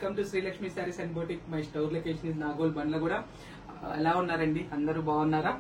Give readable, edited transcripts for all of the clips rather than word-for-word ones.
Welcome to Srilakshmi saris and boutique. My store location is Nagole Bandlaguda. ఎలా ఉన్నారండి? అందరూ బాగున్నారా?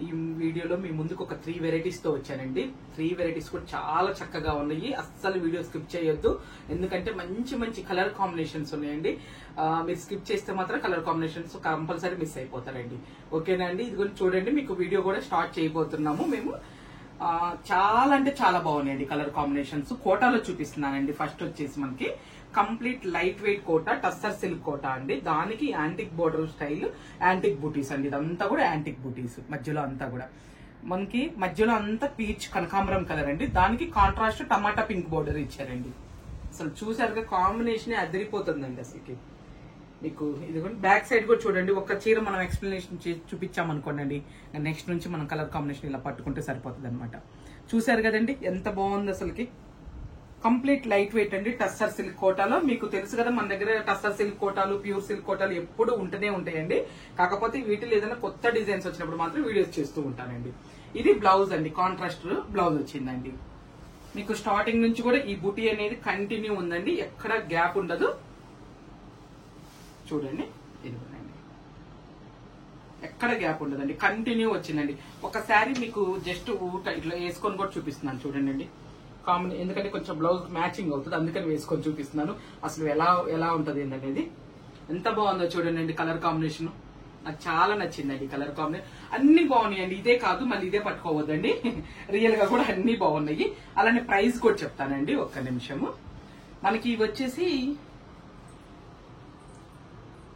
ఈ వీడియోలో మీ ముందుకు ఒక 3 వెరైటీస్ తో వచ్చానండి. 3 వెరైటీస్ కూడా చాలా చక్కగా ఉన్నాయి. అస్సలు వీడియో స్కిప్ చేయొద్దు, ఎందుకంటే మంచి మంచి కలర్ కాంబినేషన్స్ ఉన్నాయండి. మీరు స్కిప్ చేస్తే మాత్రం కలర్ కాంబినేషన్స్ కంపల్సరీ మిస్ అయిపోతారండి. ఓకేనా అండి? ఇది కూడా చూడండి, మీకు వీడియో కూడా స్టార్ట్ చేయబోతున్నాము మేము. చాలా అంటే చాలా బాగున్నాయండి కలర్ కాంబినేషన్స్. కోటాలో చూపిస్తున్నానండి. ఫస్ట్ వచ్చేసి మనకి complete light weight Kota, tussar silk Kota అండి. దానికి యాంటిక్ బోర్డర్ స్టైల్, యాంటిక్ బూటీస్ అండి. ఇదంతా కూడా యాంటిక్ బూటీస్. మధ్యలో అంతా కూడా మనకి మధ్యలో అంతా పీచ్ కనకాంబరం కలర్ అండి. దానికి కాంట్రాస్ట్ టమాటా పింక్ బోర్డర్ ఇచ్చారండి. అసలు చూసారుగా కాంబినేషన్ అదిరిపోతుందండి అసలుకి. మీకు ఇది కూడా బ్యాక్ సైడ్ కూడా చూడండి. ఒక చీర మనం ఎక్స్ప్లెనేషన్ చూపించామనుకోండి, నెక్స్ట్ నుంచి మనం కలర్ కాంబినేషన్ ఇలా పట్టుకుంటే సరిపోతుంది అనమాట. చూసారు కదండి ఎంత బాగుంది అసలుకి. కంప్లీట్ లైట్ వెయిట్ అండి. టస్సర్ సిల్క్ కోటాలో మీకు తెలుసు కదా, మన దగ్గర టస్సర్ సిల్క్ కోటాలు, ప్యూర్ సిల్క్ కోటాలు ఎప్పుడు ఉంటూనే ఉంటాయండి. కాకపోతే వీటిలో ఏదైనా కొత్త డిజైన్స్ వచ్చినప్పుడు మాత్రం వీడియోస్ చేస్తూ ఉంటానండి. ఇది బ్లౌజ్ అండి, కాంట్రాస్ట్ బ్లౌజ్ వచ్చిందండి. మీకు స్టార్టింగ్ నుంచి కూడా ఈ బుటీ అనేది కంటిన్యూ ఉందండి, ఎక్కడ గ్యాప్ ఉండదు. చూడండి, ఇదిగోనండి, ఎక్కడ గ్యాప్ ఉండదండి, కంటిన్యూ వచ్చిందండి. ఒక శారీ మీకు జస్ట్ ఇట్లా వేసుకొని కూడా చూపిస్తున్నాను చూడండి. ఎందుకంటే కొంచెం బ్లౌజ్ మ్యాచింగ్ అవుతుంది, అందుకని వేసుకొని చూపిస్తున్నాను. అసలు ఎలా ఉంటది అనేది ఎంత బాగుందో చూడండి. కలర్ కాంబినేషన్ నాకు చాలా నచ్చిందండి. కలర్ కాంబినేషన్ అన్ని బాగున్నాయండి. ఇదే కాదు, మళ్ళీ ఇదే పట్టుకోవద్దండి, రియల్ గా కూడా అన్ని బాగున్నాయి. అలానే ప్రైస్ కూడా చెప్తానండి, ఒక్క నిమిషము. మనకి ఇవి వచ్చేసి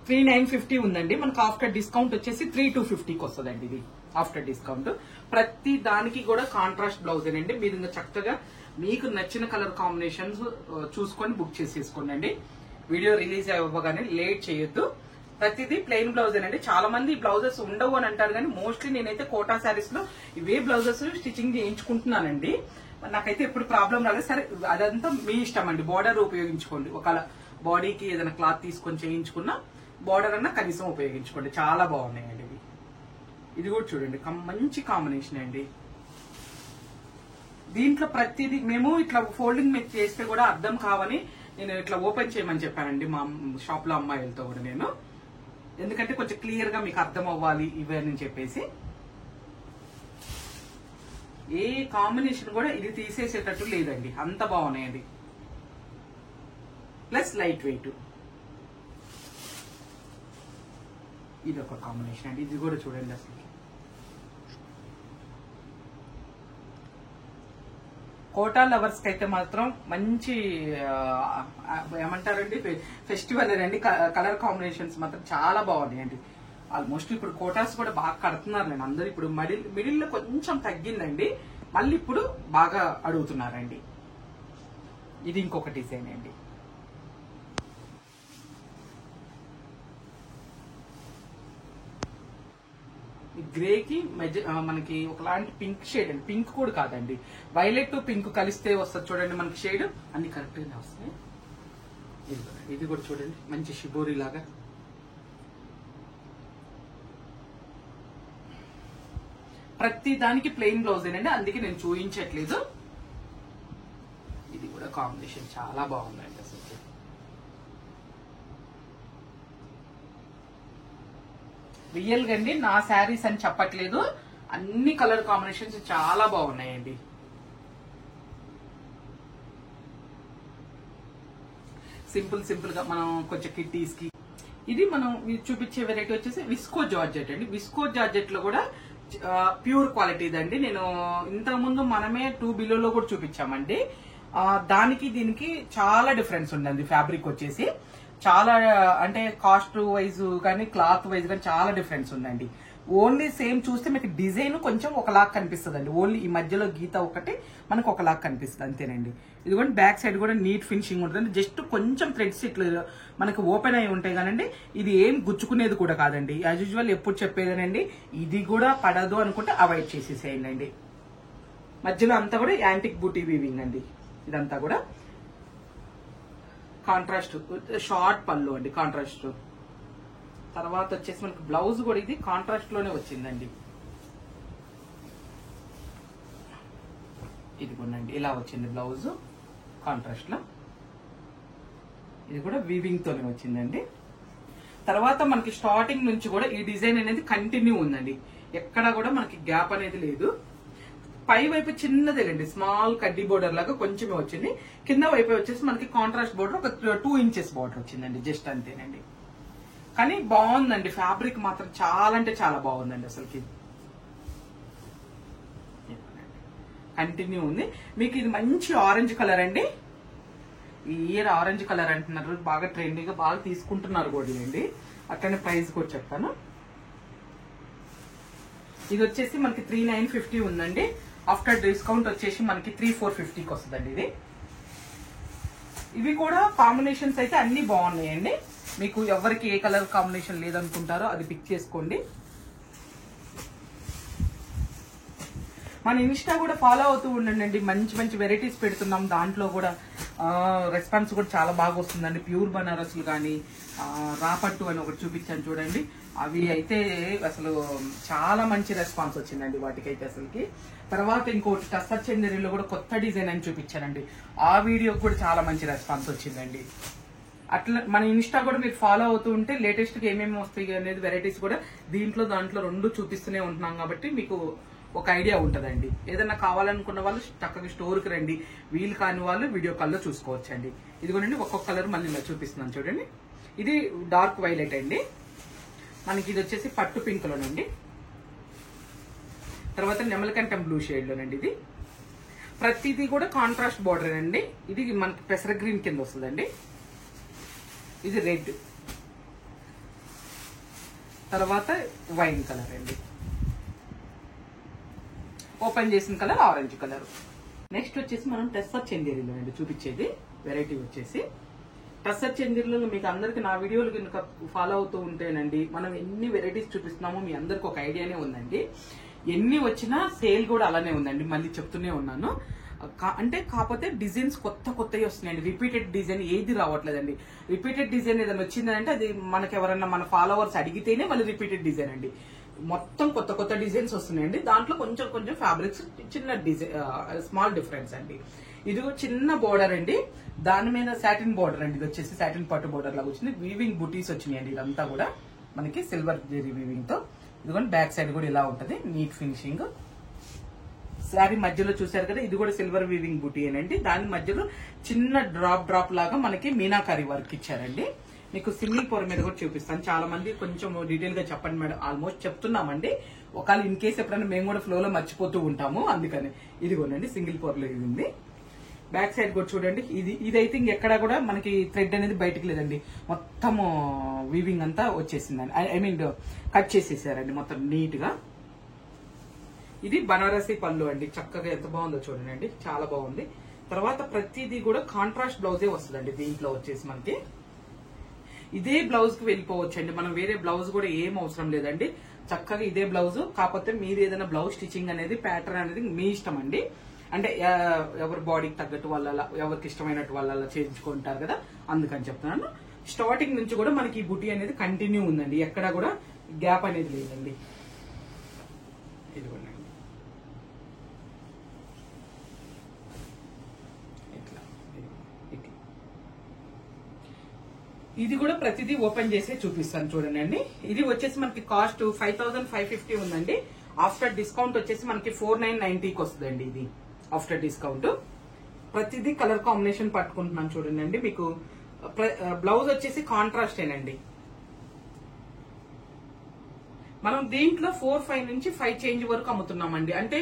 3950 ఉందండి. మనకు ఆఫ్టర్ డిస్కౌంట్ వచ్చేసి 3250కి వస్తుందండి. ఇది ఆఫ్టర్ డిస్కౌంట్. ప్రతి దానికి కూడా కాంట్రాస్ట్ బ్లౌజ్ అండి. మీరు ఇంకా చక్కగా మీకు నచ్చిన కలర్ కాంబినేషన్స్ చూసుకొని బుక్ చేసేసుకోండి. వీడియో రిలీజ్ అవ్వగానే లేట్ చేయొద్దు. ప్రతిదీ ప్లెయిన్ బ్లౌజ్ అండి. చాలా మంది బ్లౌజెస్ ఉండవు అని అంటారు, కానీ మోస్ట్లీ నేనైతే కోటా శారీస్ లో ఇవే బ్లౌజెస్ స్టిచ్చింగ్ చేయించుకుంటున్నానండి. నాకైతే ఎప్పుడు ప్రాబ్లం రాలేదు. సరే, అదంతా మీ ఇష్టం అండి. బోర్డర్ ఉపయోగించుకోండి. ఒకవేళ బాడీకి ఏదైనా క్లాత్ తీసుకొని చేయించుకున్నా బోర్డర్ అన్నా కనీసం ఉపయోగించుకోండి. చాలా బాగున్నాయండి ఇవి. ఇది కూడా చూడండి, మంచి కాంబినేషన్ అండి. దీంట్లో ప్రతిదీ మేము ఇట్లా ఫోల్డింగ్ మీకు చేస్తే కూడా అర్థం కావని నేను ఇట్లా ఓపెన్ చేయమని చెప్పానండి మా షాప్ లో అమ్మాయిలతో కూడా నేను. ఎందుకంటే కొంచెం క్లియర్ గా మీకు అర్థం అవ్వాలి ఇవని చెప్పేసి. ఏ కాంబినేషన్ కూడా ఇది తీసేసేటట్టు లేదండి, అంత బాగున్నాయండి. Plus light weight. ఇది ఒక కాంబినేషన్ అండి. ఇది కూడా చూడండి అసలు కోటా లవర్స్ కి అయితే మాత్రం మంచి ఏమంటారండి, ఫెస్టివల్ అండి. కలర్ కాంబినేషన్స్ మాత్రం చాలా బాగున్నాయండి. ఆల్మోస్ట్ ఇప్పుడు కోటాస్ కూడా బాగా కడుతున్నారు నేను. అందరు ఇప్పుడు మిడిల్ లో కొంచెం తగ్గిందండి, మళ్ళీ ఇప్పుడు బాగా అడుగుతున్నారండి. ఇది ఇంకొక డిజైన్ అండి. గ్రేకి మనకి ఒకలాంటి పింక్ షేడ్ అండి. పింక్ కూడా కాదండి, వైలెట్ పింక్ కలిస్తే వస్తుంది చూడండి మనకి షేడ్. అన్ని కరెక్ట్ గా వస్తాయి. ఇది కూడా చూడండి, మంచి షిబోరి లాగా. ప్రతి దానికి ప్లెయిన్ బ్లౌజ్ ఏనండి, అందుకే నేను చూపించట్లేదు. ఇది కూడా కాంబినేషన్ చాలా బాగుందండి అసలు. రియల్ గా అండి, నా శారీస్ అని చెప్పట్లేదు, అన్ని కలర్ కాంబినేషన్స్ చాలా బాగున్నాయండి. సింపుల్ గా మనం కొంచెం కిట్టీస్ కి. ఇది మనం చూపించే వెరైటీ వచ్చేసి విస్కో జార్జెట్ అండి. విస్కో జార్జెట్ లో కూడా ప్యూర్ క్వాలిటీ అండి. నేను ఇంతకు ముందు మనమే 2 బిలోలో కూడా చూపించామండి. దానికి దీనికి చాలా డిఫరెన్స్ ఉందండి. ఫ్యాబ్రిక్ వచ్చేసి చాలా అంటే కాస్ట్ వైజ్ కానీ క్లాత్ వైజ్ కానీ చాలా డిఫరెన్స్ ఉందండి. ఓన్లీ సేమ్ చూస్తే మీకు డిజైన్ కొంచెం ఒకలాగా కనిపిస్తుంది అండి. ఓన్లీ ఈ మధ్యలో గీత ఒకటి మనకు ఒకలాగా కనిపిస్తుంది, అంతేనండి. ఇదిగోండి బ్యాక్ సైడ్ కూడా నీట్ ఫినిషింగ్ ఉంటుంది. జస్ట్ కొంచెం థ్రెడ్స్ ఇట్లా మనకు ఓపెన్ అయి ఉంటాయి కానండి, ఇది ఏం గుచ్చుకునేది కూడా కాదండి. యాజ్ యూజువల్ ఎప్పుడు చెప్పేదేనండి, ఇది కూడా పడదు అనుకుంటే అవాయిడ్ చేసేసేయండి అండి. మధ్యలో అంతా కూడా యాంటిక్ బూటీ వీవింగ్ అండి. ఇదంతా కూడా కాంట్రాస్ట్ షార్ట్ పళ్ళు అండి. కాంట్రాస్ట్ తర్వాత వచ్చేసి మనకి బ్లౌజ్ కూడా ఇది కాంట్రాస్ట్ లోనే వచ్చిందండి. ఇది కొనండి, ఇలా వచ్చింది బ్లౌజ్ కాంట్రాస్ట్ లో. ఇది కూడా వీవింగ్ తోనే వచ్చిందండి. తర్వాత మనకి స్టార్టింగ్ నుంచి కూడా ఈ డిజైన్ అనేది కంటిన్యూ ఉందండి, ఎక్కడా కూడా మనకి గ్యాప్ అనేది లేదు. పై వైపు చిన్నదేలండి, స్మాల్ కడ్డీ బోర్డర్ లాగా కొంచెమే వచ్చింది. కింద వైపు వచ్చేసి మనకి కాంట్రాస్ట్ బోర్డర్ ఒక 2 ఇంచెస్ బోర్డర్ వచ్చిందండి, జస్ట్ అంతేనండి. కానీ బాగుందండి, ఫ్యాబ్రిక్ మాత్రం చాలా అంటే చాలా బాగుందండి. అసలుకి కంటిన్యూ ఉంది. మీకు ఇది మంచి ఆరెంజ్ కలర్ అండి. ఈ ఇయర్ ఆరెంజ్ కలర్ అంటున్నారు, బాగా ట్రెండీగా బాగా తీసుకుంటున్నారు కూడా అండి. అట్లనే ప్రైస్ కూడా చెప్తాను. ఇది వచ్చేసి మనకి 3950 ఉందండి. ఆఫ్టర్ డిస్కౌంట్ వచ్చేసి మనకి 3450కి వస్తుందండి ఇది. ఇవి కూడా కాంబినేషన్స్ అయితే అన్ని బాగున్నాయండి. మీకు ఎవరికి ఏ కలర్ కాంబినేషన్ లేదనుకుంటారో అది పిక్ చేసుకోండి. మన ఇన్స్టా కూడా ఫాలో అవుతూ ఉండండి, మంచి మంచి వెరైటీస్ పెడుతున్నాం. దాంట్లో కూడా రెస్పాన్స్ కూడా చాలా బాగా వస్తుందండి. ప్యూర్ బనారస్లు కానీ రాపట్టు అని ఒకటి చూపించాను చూడండి, అవి అయితే అసలు చాలా మంచి రెస్పాన్స్ వచ్చిందండి వాటికైతే అసలుకి. తర్వాత ఇంకోటి టస్సర్ చందేరిలో కూడా కొత్త డిజైన్ అని చూపించానండి, ఆ వీడియోకి కూడా చాలా మంచి రెస్పాన్స్ వచ్చిందండి. అట్లా మన ఇన్స్టా కూడా మీరు ఫాలో అవుతూ ఉంటే లేటెస్ట్ గా ఏమేమి వస్తాయి అనేది వెరైటీస్ కూడా దాంట్లో రెండు చూపిస్తూనే ఉంటున్నాం కాబట్టి మీకు ఒక ఐడియా ఉంటదండి. ఏదైనా కావాలనుకున్న వాళ్ళు చక్కగా స్టోర్కి రండి, వీలు కాని వాళ్ళు వీడియో కాల్లో చూసుకోవచ్చండి. ఇదిగోనండి ఒక్కొక్క కలర్ మళ్ళీ ఇలా చూపిస్తున్నాను చూడండి. ఇది డార్క్ వైలెట్ అండి, మనకి ఇది వచ్చేసి పట్టు పింక్ లోనండి. తర్వాత నెమలకంఠం బ్లూ షేడ్ లోనండి. ఇది ప్రతిదీ కూడా కాంట్రాస్ట్ బార్డర్ అండి. ఇది మనకి పెసర గ్రీన్ కింద వస్తుందండి. ఇది రెడ్, తర్వాత వైన్ కలర్ అండి, ఓపెన్ చేసిన కలర్ ఆరెంజ్ కలర్. నెక్స్ట్ వచ్చేసి మనం టస్సర్ చందేరిలో అండి చూపించేది వెరైటీ వచ్చేసి. టస్సర్ చందేరిలో మీకు అందరికి నా వీడియోలు కనుక ఫాలో అవుతూ ఉంటేనండి, మనం ఎన్ని వెరైటీస్ చూపిస్తున్నామో మీ అందరికి ఒక ఐడియానే ఉందండి. ఎన్ని వచ్చినా సేల్ కూడా అలానే ఉందండి, మళ్ళీ చెప్తూనే ఉన్నాను. అంటే కాకపోతే డిజైన్స్ కొత్తవి వస్తున్నాయండి, రిపీటెడ్ డిజైన్ ఏది రావట్లేదండి. రిపీటెడ్ డిజైన్ ఏదైనా వచ్చిందంటే అది మనకి ఎవరన్నా మన ఫాలోవర్స్ అడిగితేనే మళ్ళీ రిపీటెడ్ డిజైన్ అండి. మొత్తం కొత్త డిజైన్స్ వస్తున్నాయండి. దాంట్లో కొంచెం ఫ్యాబ్రిక్స్ చిన్న డిజైన్ స్మాల్ డిఫరెన్స్ అండి. ఇది చిన్న బోర్డర్ అండి, దాని మీద సాటిన్ బోర్డర్ అండి. ఇది వచ్చేసి సాటిన్ పట్టు బోర్డర్ లాగా వచ్చింది. వీవింగ్ బుటీస్ వచ్చినాయండి, ఇదంతా కూడా మనకి సిల్వర్ జెరీ వీవింగ్ తో. ఇదిగోండి బ్యాక్ సైడ్ కూడా ఇలా ఉంటది, నీట్ ఫినిషింగ్. శారీ మధ్యలో చూసారు కదా, ఇది కూడా సిల్వర్ వీవింగ్ బుటీ అండి. దాని మధ్యలో చిన్న డ్రాప్ లాగా మనకి మీనాకారి వర్క్ ఇచ్చారండి. మీకు సింగిల్ పొర మీద కూడా చూపిస్తాను. చాలా మంది కొంచెం డీటెయిల్ గా చెప్పండి మేడం, ఆల్మోస్ట్ చెప్తున్నామండి. ఒకవేళ ఇన్ కేసు ఎప్పుడైనా మేము కూడా ఫ్లో లో మర్చిపోతూ ఉంటాము, అందుకని. ఇదిగోనండి సింగిల్ పొరలో ఇది ఉంది. బ్యాక్ సైడ్ కూడా చూడండి, ఇదైతే ఇంకెక్కడా కూడా మనకి థ్రెడ్ అనేది బయటకు లేదండి, మొత్తం వీవింగ్ అంతా వచ్చేసిందండి. ఐ మీన్ కట్ చేసేసారండి మొత్తం నీట్ గా. ఇది బనారసి పళ్ళు అండి, చక్కగా ఎంత బాగుందో చూడండి, చాలా బాగుంది. తర్వాత ప్రతిదీ కూడా కాంట్రాస్ట్ బ్లౌజే వస్తుందండి. దీంట్లో వచ్చేసి మనకి ఇదే బ్లౌజ్ కి వెళ్ళిపోవచ్చండి, మనం వేరే బ్లౌజ్ కూడా ఏం అవసరం లేదండి. చక్కగా ఇదే బ్లౌజ్. కాకపోతే మీరు ఏదైనా బ్లౌజ్ స్టిచ్చింగ్ అనేది ప్యాటర్న్ అనేది మీ ఇష్టం అండి. అంటే ఎవరి బాడీకి తగ్గట్టు వాళ్ళ ఎవరికి ఇష్టమైనట్టు వాళ్ళ చేయించుకుంటారు కదా, అందుకని చెప్తున్నాను. స్టార్టింగ్ నుంచి కూడా మనకి ఈ బుటీ అనేది కంటిన్యూ ఉందండి, ఎక్కడా కూడా గ్యాప్ అనేది లేదండి. ఇదిగోండి ఇది కూడా ప్రతిదీ ఓపెన్ చేసి చూపిస్తాను చూడండి. ఇది వచ్చేసి మనకి కాస్ట్ 5550 ఉందండి. ఆఫ్టర్ డిస్కౌంట్ వచ్చేసి మనకి 4990కి వస్తుందండి. ఇది ఆఫ్టర్ డిస్కౌంట్. ప్రతిదీ కలర్ కాంబినేషన్ పట్టుకుంటున్నాను చూడండి. మీకు బ్లౌజ్ వచ్చేసి కాంట్రాస్ట్ ఏనండి. మనం దీంట్లో 4-5 నుంచి 5 చేంజ్ వరకు అమ్ముతున్నామండి. అంటే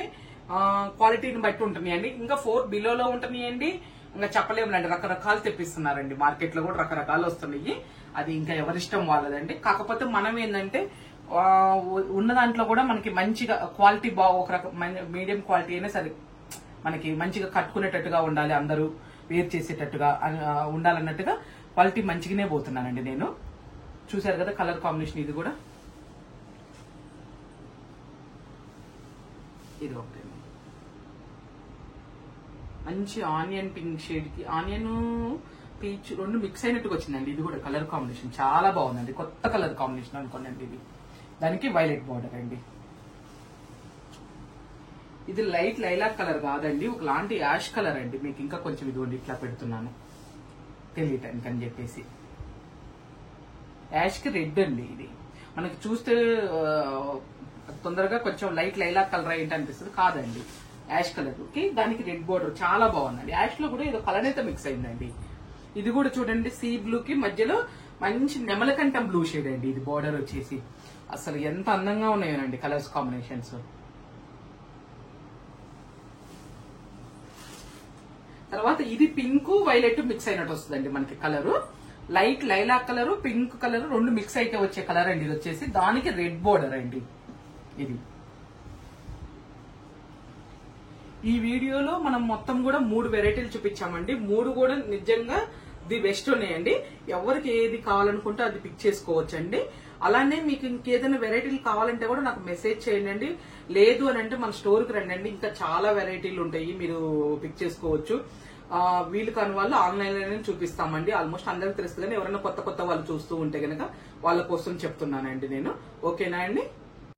క్వాలిటీని బట్టి ఉంటున్నాయండి. ఇంకా 4 బిలోలో ఉంటున్నాయండి. ఇంకా చెప్పలేములండి, రకరకాలు తెప్పిస్తున్నారండి. మార్కెట్ లో కూడా రకరకాలు వస్తున్నాయి. అది ఇంకా ఎవరిష్టం వాళ్ళదండి. కాకపోతే మనం ఏంటంటే ఉన్న దాంట్లో కూడా మనకి మంచిగా క్వాలిటీ ఒక రకం మీడియం క్వాలిటీ అయినా సరే మనకి మంచిగా కట్టుకునేటట్టుగా ఉండాలి, అందరూ వేర్ చేసేటట్టుగా ఉండాలన్నట్టుగా క్వాలిటీ మంచిగానే పోతున్నానండి నేను. చూసారు కదా కలర్ కాంబినేషన్. ఇది కూడా ఇది ఒకటి మంచి ఆనియన్ పింక్ షేడ్ కి ఆనియన్ పీచ్ రెండు మిక్స్ అయినట్టుగా వచ్చిందండి. ఇది కూడా కలర్ కాంబినేషన్ చాలా బాగుందండి, కొత్త కలర్ కాంబినేషన్ అనుకోండి. ఇది దానికి వైలెట్ బార్డర్ అండి. ఇది లైట్ లైలాక్ కలర్ కాదండి, ఒకలాంటి యాష్ కలర్ అండి. మీకు ఇంకా కొంచెం ఇదిగోండి ఇట్లా పెడుతున్నాను. తెలియటానికి అని చెప్పేసి. యాష్ కి రెడ్ అండి ఇది. మనకి చూస్తే తొందరగా కొంచెం లైట్ లైలాక్ కలర్ ఏంటి అనిపిస్తుంది, కాదండి. యాష్ కలర్ కి దానికి రెడ్ బోర్డర్ చాలా బాగుందండి. యాష్ లో కూడా ఏదో కలర్ అయితే మిక్స్ అయిందండి. ఇది కూడా చూడండి సీ బ్లూ కి మధ్యలో మంచి నెమలకంఠం బ్లూ షేడ్ అండి. ఇది బోర్డర్ వచ్చేసి అసలు ఎంత అందంగా ఉన్నాయోనండి కలర్స్ కాంబినేషన్స్. తర్వాత ఇది పింక్ వైలెట్ మిక్స్ అయినట్టు వస్తుందండి మనకి colour. Light lilac colour, pink colour రెండు మిక్స్ అయితే వచ్చే కలర్ అండి ఇది వచ్చేసి. దానికి రెడ్ బోర్డర్ అండి ఇది. ఈ వీడియోలో మనం మొత్తం కూడా 3 వెరైటీలు చూపించామండి. 3 కూడా నిజంగా ది బెస్ట్ ఉన్నాయండి. ఎవరికి ఏది కావాలనుకుంటే అది పిక్ చేసుకోవచ్చండి. అలానే మీకు ఇంకేదైనా వెరైటీలు కావాలంటే కూడా నాకు మెసేజ్ చేయండి. లేదు అని అంటే మన స్టోర్ కి రండి, ఇంకా చాలా వెరైటీలు ఉంటాయి, మీరు పిక్ చేసుకోవచ్చు. వీళ్ళు కాని వాళ్ళు ఆన్లైన్ లోనే చూపిస్తామండి. ఆల్మోస్ట్ అందరికి తెలుస్తుంది, కానీ ఎవరైనా కొత్త వాళ్ళు చూస్తూ ఉంటే గనక వాళ్ళ కోసం చెప్తున్నానండి నేను. ఓకేనా అండి.